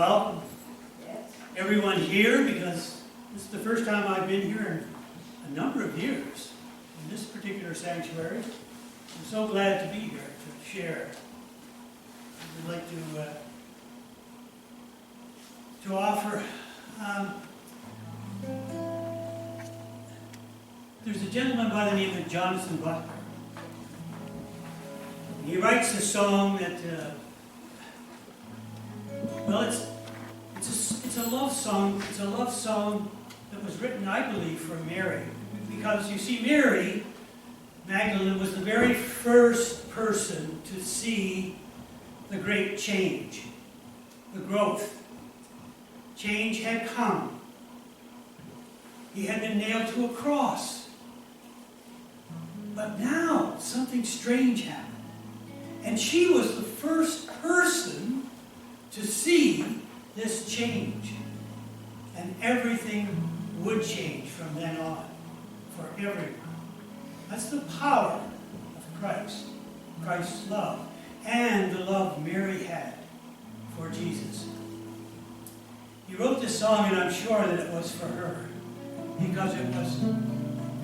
welcome everyone here, because this is the first time I've been here in a number of years in this particular sanctuary. I'm so glad to be here to share. I'd like to offer. There's a gentleman by the name of Jonathan Butler. He writes a song that, well, it's a love song. It's a love song that was written, I believe, for Mary. Because you see, Mary Magdalene was the very first person to see the great change, the growth. Change had come. He had been nailed to a cross. But now something strange happened. And she was the first person to see this change. And everything would change from then on for everyone. That's the power of Christ, Christ's love, and the love Mary had for Jesus. He wrote this song, and I'm sure that it was for her, because it was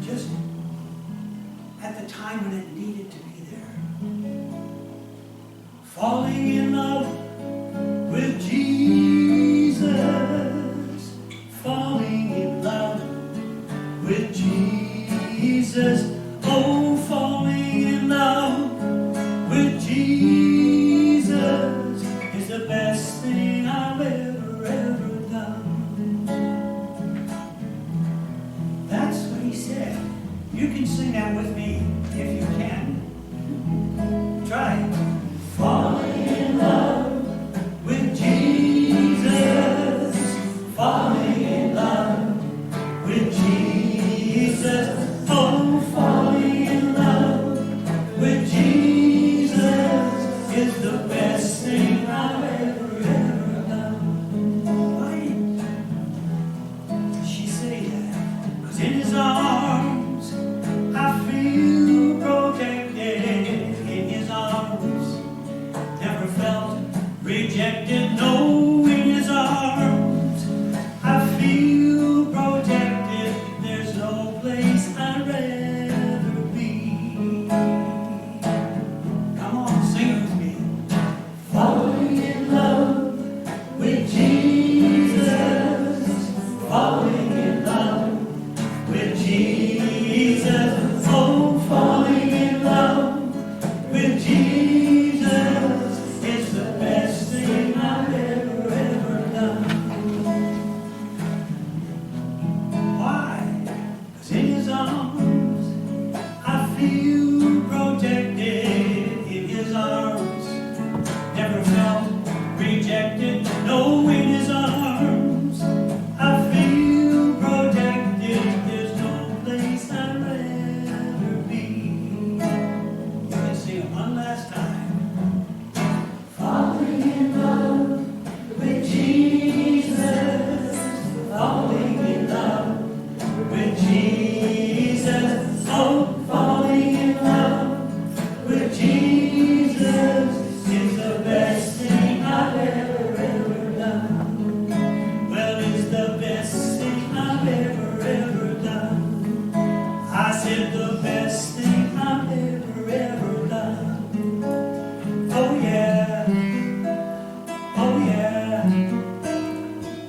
just at the time when it needed to be there. Falling in love with Jesus, falling in love with Jesus, oh, falling in love with Jesus is the best thing I've ever done. That's what he said. You can sing that with me if you can. Try. Falling in love with Jesus, falling in love with Jesus, oh, falling in love with Jesus is the best thing I've ever done. Why did she say that? Because in his arms I feel protected. In his arms never felt rejected. No, in his arms I feel protected. There's no place I'd rather be. Come on, sing it with me. Falling in love with Jesus, falling in love with Jesus, oh, falling in love with Jesus is the best thing I've ever done. Why? 'Cause in his arms I feel protected. In his arms never felt rejected. No, in his arms I feel protected. There's no place I'd rather be. You can sing it one last time. Falling in love with Jesus, falling in love with Jesus, oh, falling in love with Jesus is the best thing I've ever done. Well, it's the best thing I've ever done. I said the best thing I've ever done. Oh yeah, oh yeah,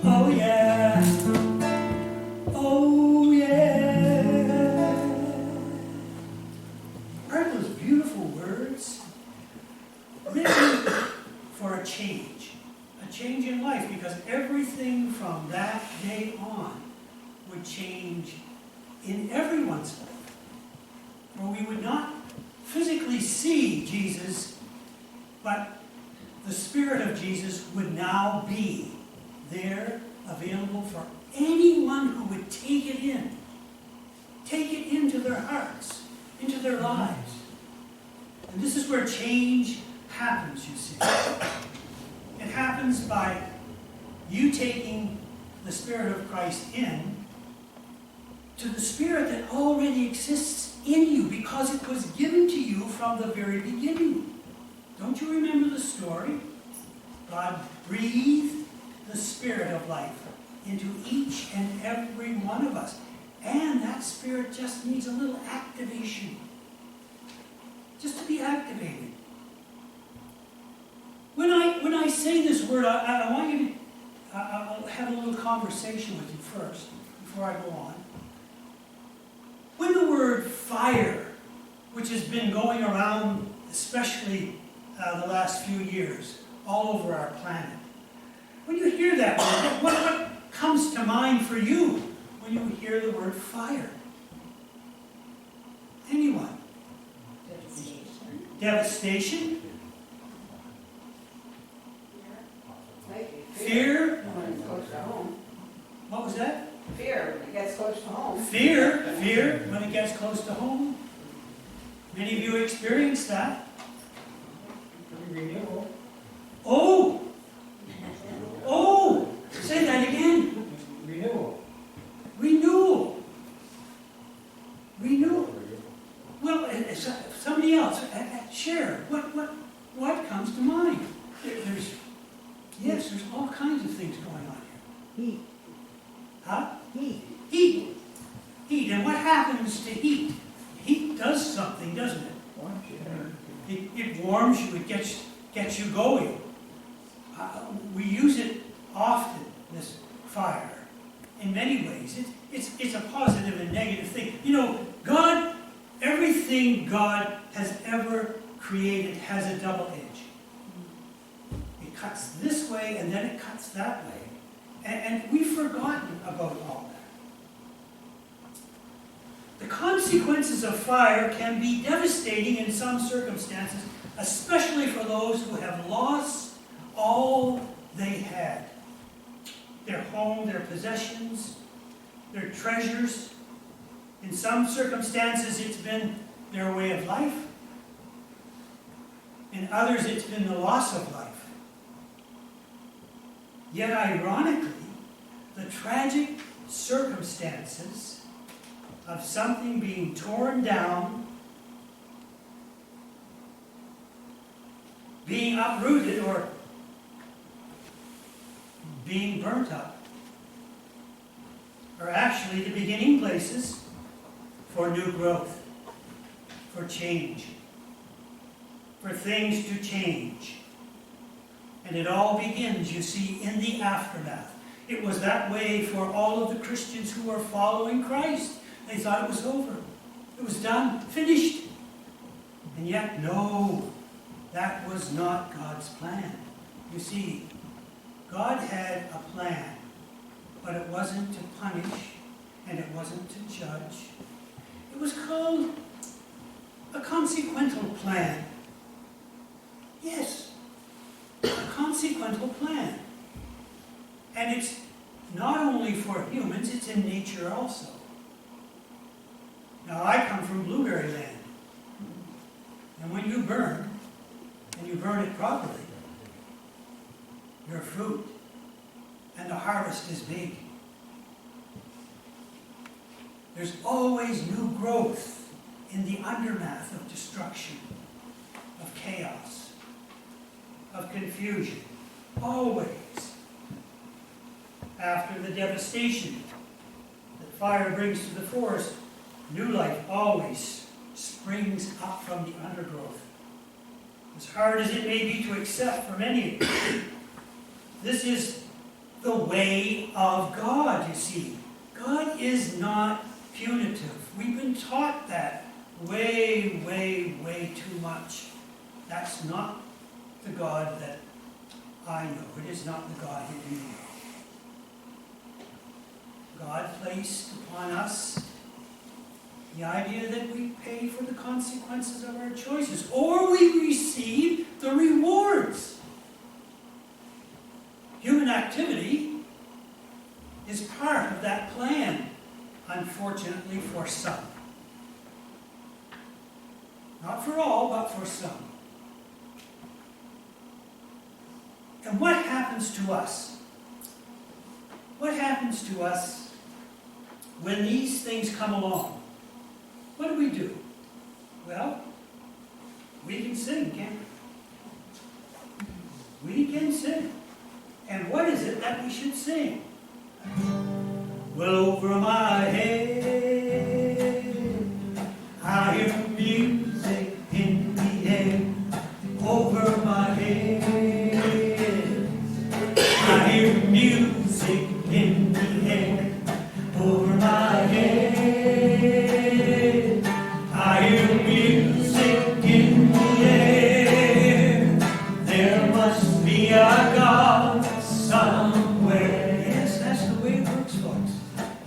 oh yeah, oh yeah. Aren't those beautiful words? Written for a change in life, because everything from that day on would change in everyone's life. Or we would not physically see Jesus, but the Spirit of Jesus would now be there, available for anyone who would take it into their hearts, into their lives. And this is where change happens, you see. It happens by you taking the Spirit of Christ in to the Spirit that already exists in you, because it was given to you from the very beginning. Don't you remember the story? God breathed the Spirit of life into each and every one of us. And that Spirit just needs a little activation. Just to be activated. When I say this word, I want you to, I'll have a little conversation with you first, before I go on. When the word fire, which has been going around, especially the last few years, all over our planet, when you hear that word, what comes to mind for you when you hear the word fire? Anyone? Devastation? Fear? When it's close to home. What was that? Fear when it gets close to home. Fear when it gets close to home. Many of you experienced that. Renewal. Oh! Oh! Say that again. Renewal. Renewal. Renewal. Well, somebody else, share. What comes to mind? There's all kinds of things going on here. Heat. Huh? Heat. Heat. Heat. And what happens to heat? Heat does something, doesn't it? It warms you, it gets you going. We use it often, this fire, in many ways. It's a positive and negative thing. You know, God, everything God has ever created has a double edge. It cuts this way and then it cuts that way. And we've forgotten about all that. The consequences of fire can be devastating in some circumstances, especially for those who have lost all they had. Their home, their possessions, their treasures. In some circumstances, it's been their way of life. In others, it's been the loss of life. Yet, ironically, the tragic circumstances of something being torn down, being uprooted, or being burnt up, are actually the beginning places for new growth, for change, for things to change. And it all begins, you see, in the aftermath. It was that way for all of the Christians who were following Christ. They thought it was over. It was done, finished. And yet, no, that was not God's plan. You see, God had a plan, but it wasn't to punish, and it wasn't to judge. It was called a consequential plan. Yes, a consequential plan. And it's not only for humans, it's in nature also. Now, I come from blueberry land. And when you burn, and you burn it properly, your fruit and the harvest is big. There's always new growth in the undermath of destruction, of chaos, of confusion. Always. After the devastation that fire brings to the forest, new life always springs up from the undergrowth. As hard as it may be to accept for many, this is the way of God, you see. God is not punitive. We've been taught that way, way, way too much. That's not the God that I know. It is not the God that you know. God placed upon us the idea that we pay for the consequences of our choices, or we receive the rewards. Human activity is part of that plan, unfortunately for some. Not for all, but for some. And what happens to us? What happens to us when these things come along? What do? Well, we can sin, can't we? We can sin. And what is it that we should sing? Well, over my head, I hear music in the air. Over my head, I hear music in the air. Over my head, I hear music in the air. There must be a God somewhere. Yes, that's the way it works, folks.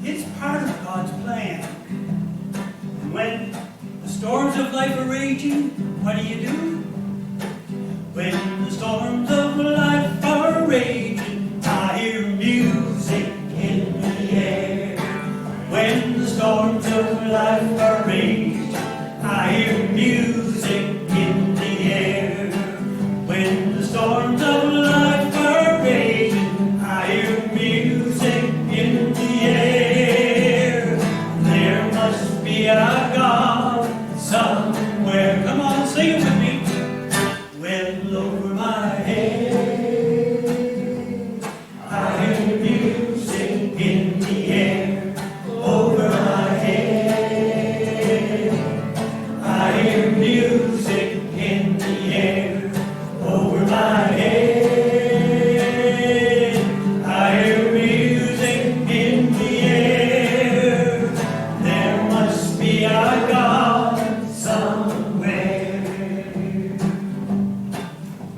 It's part of God's plan. And when the storms of life are raging, what do? When the storms of life are raging, I hear music in the air. When the storms of life are raging, I hear music in the air. When the storms of life are raging, I hear music in the air. There must be a God somewhere. Come on, sing it with me. Well, over my head, I hear music in the air. Over my head, I hear music in the air. Over my head, I hear music in the air. There must be a God somewhere.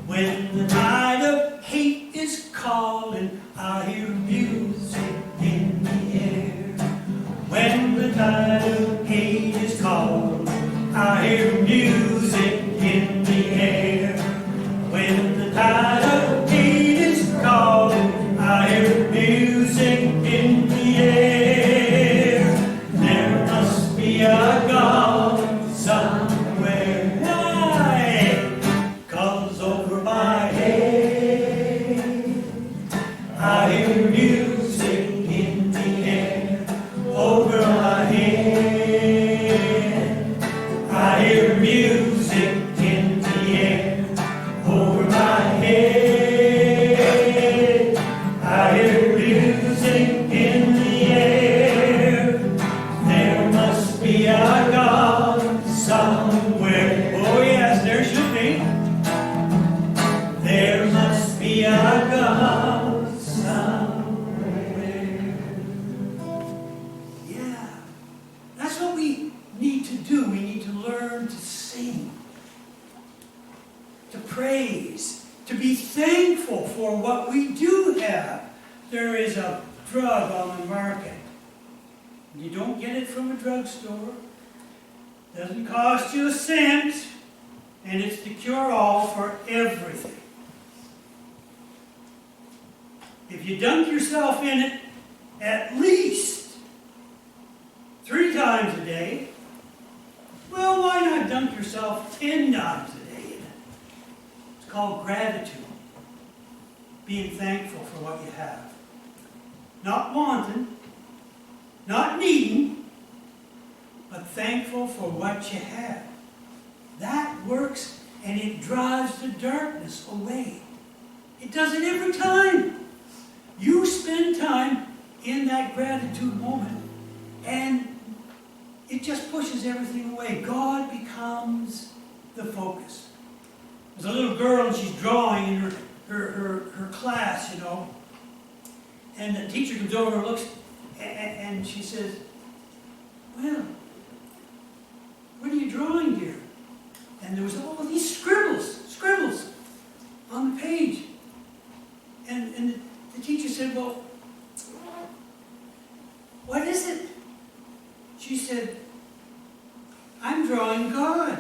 When the tide of hate is calling, I hear music in the air. When the tide of hate is calling, I hear music in the air. When the tide of hate is calling, I hear music in the air. There must be a God somewhere. Why? 'Cause over my head, I hear music in the air. Over my head, I hear music in the air. Over my head, I hear music in the air. There must be a God somewhere. Oh yes, there should be. There must be a God somewhere. Yeah, that's what we need to do. We need to learn to sing, to praise, to be thankful for what we do have. There is a drug on the market. You don't get it from a drugstore. Doesn't cost you a cent, and it's the cure-all for everything. If you dunk yourself in it at least 3 times a day, well, why not dunk yourself 10 times a day in it? It's called gratitude. Being thankful for what you have. Not wanting, not needing, but thankful for what you have. That works, and it drives the darkness away. It does it every time. You spend time in that gratitude moment, and it just pushes everything away. God becomes the focus. There's a little girl, and she's drawing in her class, you know, and the teacher comes over and looks, and she says, "Well, what are you drawing, dear?" And there was all these scribbles on the page. And the teacher said, "Well, what is it?" She said, "I'm drawing God."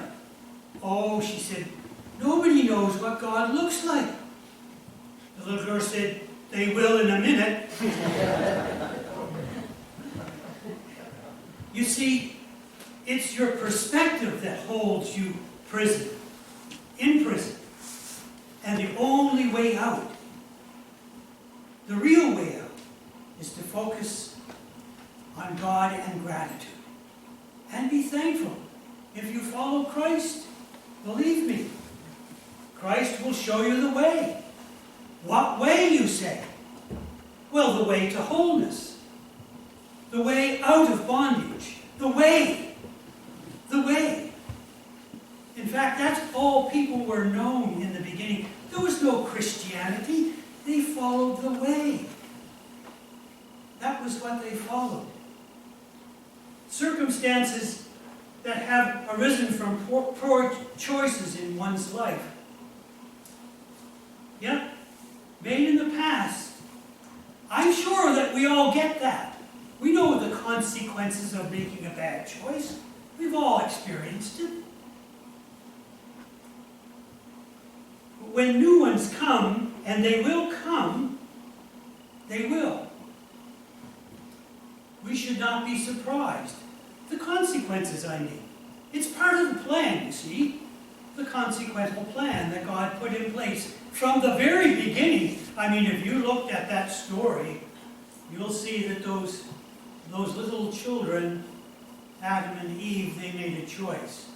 "Oh," she said, "nobody knows what God looks like." The little girl said, "They will in a minute." You see, it's your perspective that holds you in prison. And the only way out, the real way out, is to focus on God and gratitude. And be thankful. If you follow Christ, believe me, Christ will show you the way. What way, you say? Well, the way to wholeness. The way out of bondage. The way. The way. In fact, that's all people were known in the beginning. There was no Christianity. They followed the way. That was what they followed. Circumstances that have arisen from poor choices in one's life. Yep, made in the past. I'm sure that we all get that. We know the consequences of making a bad choice. We've all experienced it. But when new ones come, and they will come, they will. We should not be surprised. The consequences, I mean. It's part of the plan, you see. The consequential plan that God put in place from the very beginning. I mean, if you looked at that story, you'll see that those little children, Adam and Eve, they made a choice.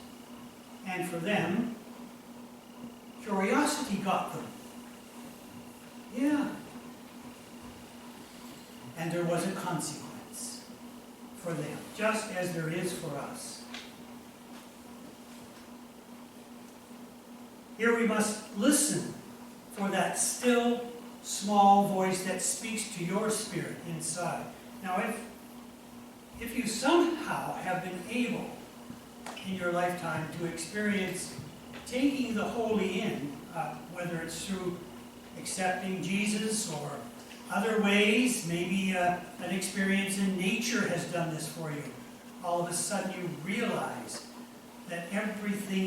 And for them, curiosity got them. Yeah. And there was a consequence for them, just as there is for us. Here we must listen for that still, small voice that speaks to your spirit inside. Now, if you somehow have been able in your lifetime to experience taking the holy in, whether it's through accepting Jesus or other ways, maybe an experience in nature has done this for you. All of a sudden you realize that everything